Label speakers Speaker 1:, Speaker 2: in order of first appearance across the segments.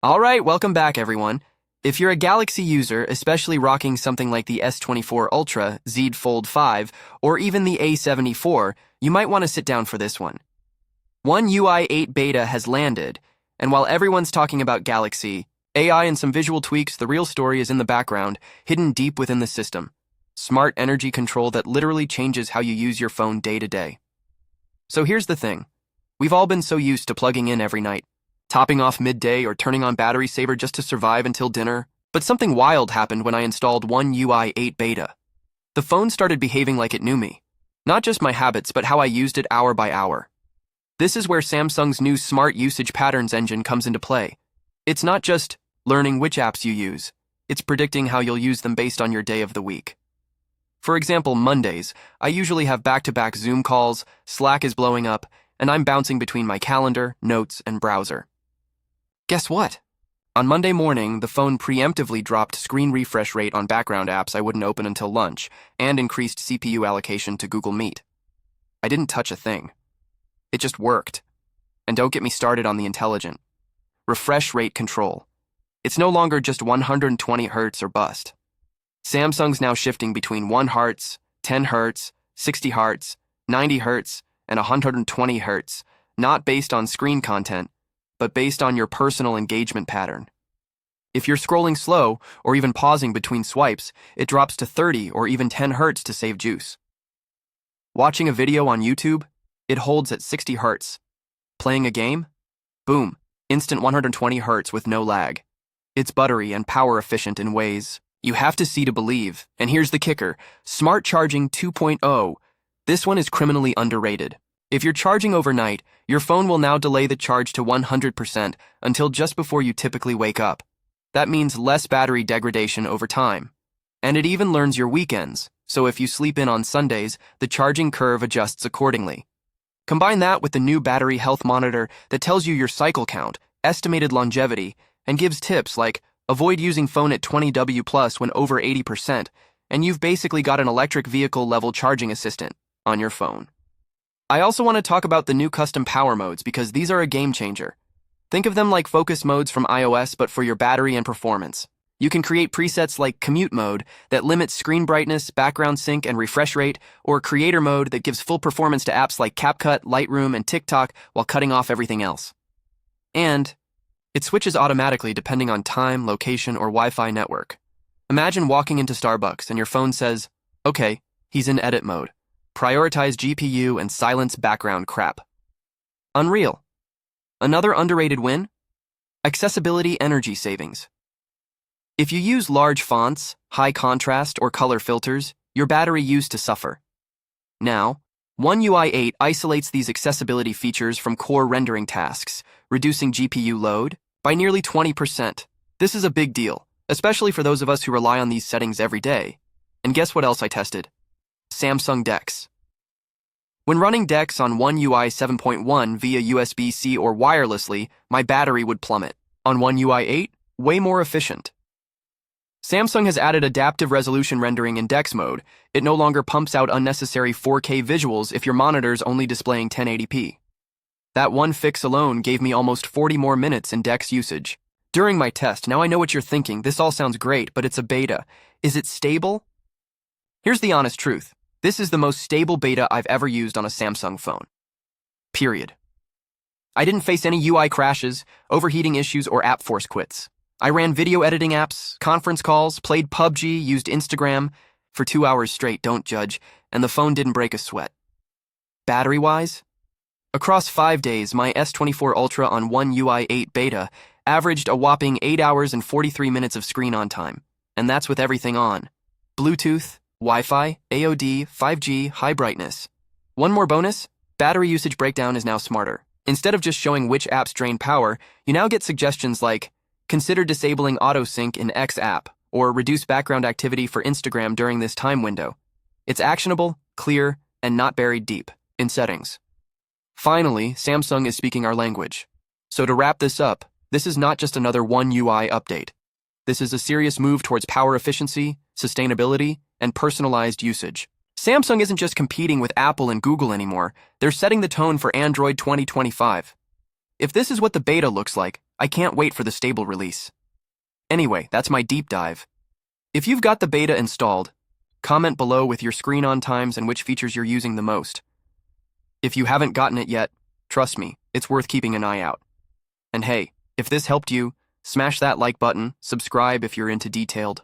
Speaker 1: Alright, welcome back everyone. If you're a Galaxy user, especially rocking something like the S24 Ultra, Z Fold 5, or even the A74, you might want to sit down for this one. One UI 8 beta has landed, and while everyone's talking about Galaxy, AI and some visual tweaks, the real story is in the background, hidden deep within the system. Smart energy control that literally changes how you use your phone day to day. So here's the thing. We've all been so used to plugging in every night, topping off midday or turning on battery saver just to survive until dinner. But something wild happened when I installed One UI 8 beta. The phone started behaving like it knew me. Not just my habits, but how I used it hour by hour. This is where Samsung's new Smart Usage Patterns engine comes into play. It's not just learning which apps you use, it's predicting how you'll use them based on your day of the week. For example, Mondays, I usually have back-to-back Zoom calls, Slack is blowing up, and I'm bouncing between my calendar, notes, and browser. Guess what? On Monday morning, the phone preemptively dropped screen refresh rate on background apps I wouldn't open until lunch, and increased CPU allocation to Google Meet. I didn't touch a thing. It just worked. And don't get me started on the intelligent. Refresh rate control. It's no longer just 120 Hz or bust. Samsung's now shifting between 1 Hz, 10 Hz, 60 Hz, 90 Hz, and 120 Hz, not based on screen content, but based on your personal engagement pattern. If you're scrolling slow or even pausing between swipes, it drops to 30 or even 10 Hz to save juice. Watching a video on YouTube, it holds at 60 Hz. Playing a game? Boom, instant 120 Hz with no lag. It's buttery and power efficient in ways you have to see to believe. And here's the kicker, Smart Charging 2.0. This one is criminally underrated. If you're charging overnight, your phone will now delay the charge to 100% until just before you typically wake up. That means less battery degradation over time. And it even learns your weekends, so if you sleep in on Sundays, the charging curve adjusts accordingly. Combine that with the new battery health monitor that tells you your cycle count, estimated longevity, and gives tips like avoid using phone at 20W plus when over 80%, and you've basically got an electric vehicle level charging assistant on your phone. I also want to talk about the new custom power modes because these are a game changer. Think of them like focus modes from iOS but for your battery and performance. You can create presets like commute mode that limits screen brightness, background sync, and refresh rate, or creator mode that gives full performance to apps like CapCut, Lightroom, and TikTok while cutting off everything else. And it switches automatically depending on time, location, or Wi-Fi network. Imagine walking into Starbucks and your phone says, okay, he's in edit mode. Prioritize GPU and silence background crap. Unreal. Another underrated win? Accessibility energy savings. If you use large fonts, high contrast, or color filters, your battery used to suffer. Now, One UI 8 isolates these accessibility features from core rendering tasks, reducing GPU load by nearly 20%. This is a big deal, especially for those of us who rely on these settings every day. And guess what else I tested? Samsung DeX. When running DeX on One UI 7.1 via USB-C or wirelessly, my battery would plummet. On One UI 8, way more efficient. Samsung has added adaptive resolution rendering in DeX mode. It no longer pumps out unnecessary 4K visuals if your monitor's only displaying 1080p. That one fix alone gave me almost 40 more minutes in DeX usage. During my test, now I know what you're thinking, this all sounds great, but it's a beta. Is it stable? Here's the honest truth. This is the most stable beta I've ever used on a Samsung phone. Period. I didn't face any UI crashes, overheating issues, or app force quits. I ran video editing apps, conference calls, played PUBG, used Instagram for 2 hours straight, don't judge, and the phone didn't break a sweat. Battery-wise? Across 5 days, my S24 Ultra on One UI 8 beta averaged a whopping 8 hours and 43 minutes of screen on time, and that's with everything on. Bluetooth, Wi-Fi, AOD, 5G, high brightness. One more bonus, battery usage breakdown is now smarter. Instead of just showing which apps drain power, you now get suggestions like, consider disabling auto-sync in X app, or reduce background activity for Instagram during this time window. It's actionable, clear, and not buried deep in settings. Finally, Samsung is speaking our language. So to wrap this up, this is not just another One UI update. This is a serious move towards power efficiency, sustainability, and personalized usage. Samsung isn't just competing with Apple and Google anymore, they're setting the tone for Android 2025. If this is what the beta looks like, I can't wait for the stable release. Anyway, that's my deep dive. If you've got the beta installed, comment below with your screen on times and which features you're using the most. If you haven't gotten it yet, trust me, it's worth keeping an eye out. And hey, if this helped you, smash that like button, subscribe if you're into detailed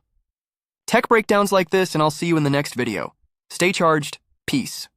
Speaker 1: tech breakdowns like this, and I'll see you in the next video. Stay charged. Peace.